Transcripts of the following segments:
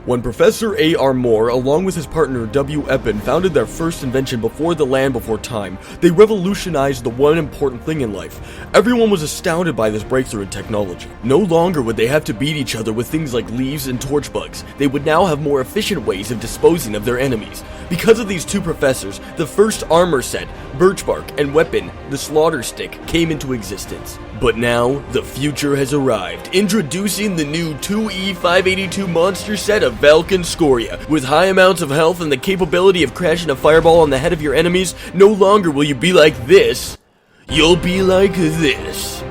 When Professor A.R. Moore, along with his partner W. Eppen, founded their first invention before the land before time, they revolutionized the one important thing in life. Everyone was astounded by this breakthrough in technology. No longer would they have to beat each other with things like leaves and torch bugs. They would now have more efficient ways of disposing of their enemies. Because of these two professors, the first armor set, birch bark, and weapon, the slaughter stick, came into existence. But now, the future has arrived, introducing the new 2E582 monster set of Valken Scoria. With high amounts of health and the capability of crashing a fireball on the head of your enemies, no longer will you be like this, you'll be like this.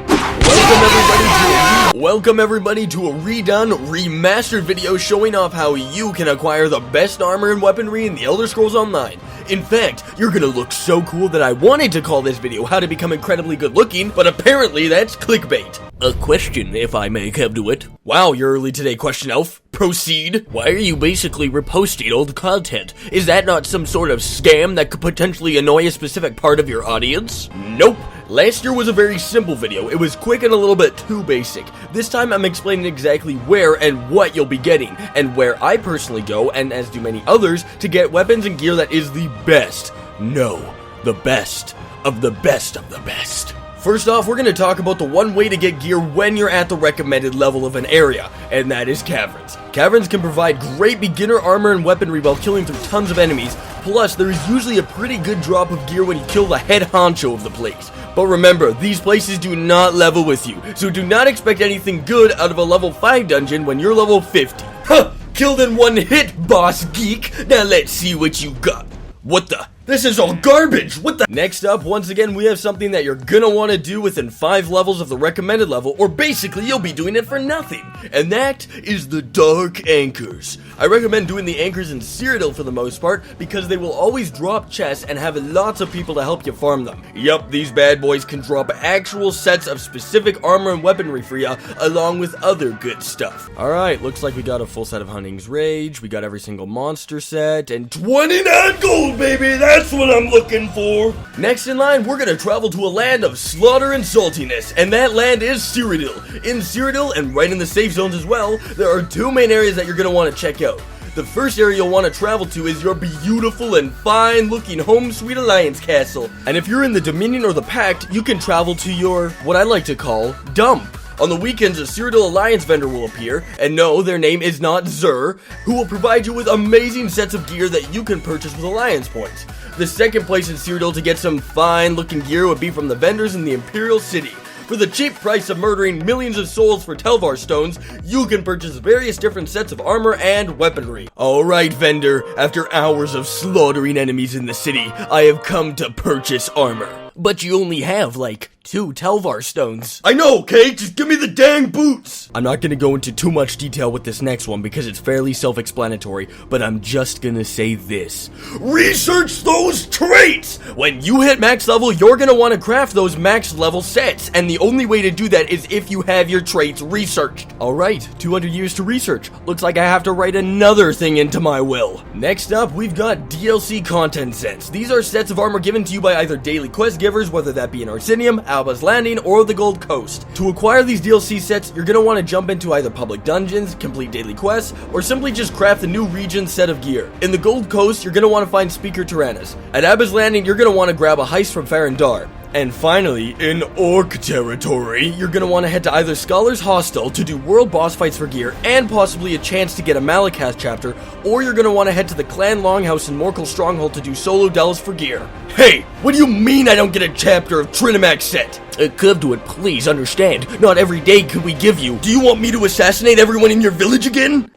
Welcome everybody to a redone, remastered video showing off how you can acquire the best armor and weaponry in the Elder Scrolls Online. In fact, you're gonna look so cool that I wanted to call this video How to Become Incredibly Good Looking, but apparently that's clickbait. A question, if I may, Kevduit. Wow, you're early today, Question Elf. Proceed. Why are you basically reposting old content? Is that not some sort of scam that could potentially annoy a specific part of your audience? Nope. Last year was a very simple video. It was quick and a little bit too basic. This time I'm explaining exactly where and what you'll be getting, and where I personally go, and as do many others, to get weapons and gear that is the best. No, the best of the best of the best. First off, we're going to talk about the one way to get gear when you're at the recommended level of an area, and that is caverns. Caverns can provide great beginner armor and weaponry while killing through tons of enemies, plus there is usually a pretty good drop of gear when you kill the head honcho of the place. But remember, these places do not level with you, so do not expect anything good out of a level 5 dungeon when you're level 50. Huh! Killed in one hit, boss geek! Now let's see what you got. What the? This is all garbage! What the? Next up, once again, we have something that you're gonna want to do within 5 levels of the recommended level, or basically you'll be doing it for nothing. And that is the Dark Anchors. I recommend doing the anchors in Cyrodiil for the most part, because they will always drop chests and have lots of people to help you farm them. Yup, these bad boys can drop actual sets of specific armor and weaponry for you, along with other good stuff. Alright, looks like we got a full set of Hunting's Rage, we got every single monster set, and 29 gold, baby! That's what I'm looking for! Next in line, we're gonna travel to a land of slaughter and saltiness, and that land is Cyrodiil. In Cyrodiil, and right in the safe zones as well, there are 2 main areas that you're gonna want to check out. The first area you'll want to travel to is your beautiful and fine-looking Home Sweet Alliance castle. And if you're in the Dominion or the Pact, you can travel to your, what I like to call, dump. On the weekends, a Cyrodiil Alliance vendor will appear, and no, their name is not Zur, who will provide you with amazing sets of gear that you can purchase with Alliance points. The second place in Cyrodiil to get some fine-looking gear would be from the vendors in the Imperial City. For the cheap price of murdering millions of souls for telvar stones, you can purchase various different sets of armor and weaponry. Alright, vendor, after hours of slaughtering enemies in the city, I have come to purchase armor. But you only have, like, 2 telvar stones. I know, okay? Just give me the dang boots! I'm not gonna go into too much detail with this next one because it's fairly self-explanatory, but I'm just gonna say this. Research those traits! When you hit max level, you're gonna want to craft those max level sets, and the only way to do that is if you have your traits researched. Alright, 200 years to research. Looks like I have to write another thing into my will. Next up, we've got DLC content sets. These are sets of armor given to you by either daily quest givers, whether that be in Arsinium, Alba's Landing, or the Gold Coast. To acquire these DLC sets, you're going to want to jump into either public dungeons, complete daily quests, or simply just craft a new region set of gear. In the Gold Coast, you're going to want to find Speaker Tyrannus. At Alba's Landing, you're going to want to grab a heist from Farandar. And finally, in Orc territory, you're gonna want to head to either Scholar's Hostel to do world boss fights for gear and possibly a chance to get a Malakath chapter, or you're gonna want to head to the Clan Longhouse in Morkel Stronghold to do solo delves for gear. Hey, what do you mean I don't get a chapter of Trinimax set? Kevduit, please understand, not every day could we give you. Do you want me to assassinate everyone in your village again?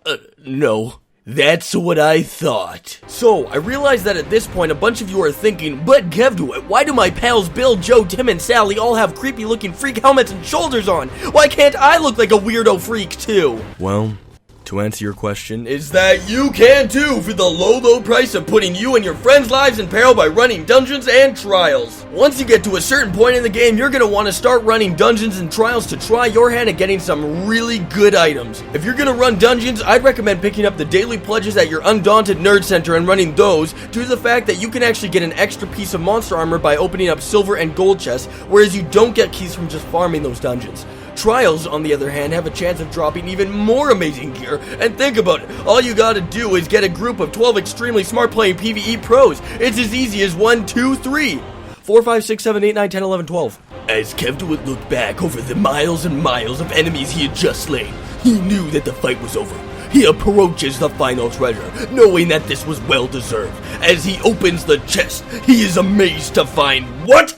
No. That's what I thought. So, I realize that at this point a bunch of you are thinking, but Kevduit, why do my pals Bill, Joe, Tim, and Sally all have creepy looking freak helmets and shoulders on? Why can't I look like a weirdo freak too? Well, to answer your question, is that you can too for the low price of putting you and your friends' lives in peril by running dungeons and trials. Once you get to a certain point in the game, you're going to want to start running dungeons and trials to try your hand at getting some really good items. If you're going to run dungeons, I'd recommend picking up the daily pledges at your Undaunted Nerd Center and running those, due to the fact that you can actually get an extra piece of monster armor by opening up silver and gold chests, whereas you don't get keys from just farming those dungeons. Trials, on the other hand, have a chance of dropping even more amazing gear, and think about it, all you gotta do is get a group of 12 extremely smart playing PvE pros. It's as easy as 1, 2, 3, 4, 5, 6, 7, 8, 9, 10, 11, 12. As Kevduit looked back over the miles and miles of enemies he had just slain, he knew that the fight was over. He approaches the final treasure, knowing that this was well deserved. As he opens the chest, he is amazed to find, what?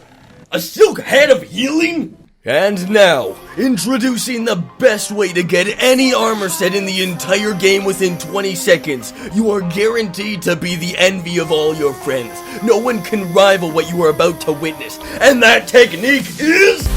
A silk head of healing? And now, introducing the best way to get any armor set in the entire game within 20 seconds. You are guaranteed to be the envy of all your friends. No one can rival what you are about to witness. And that technique is...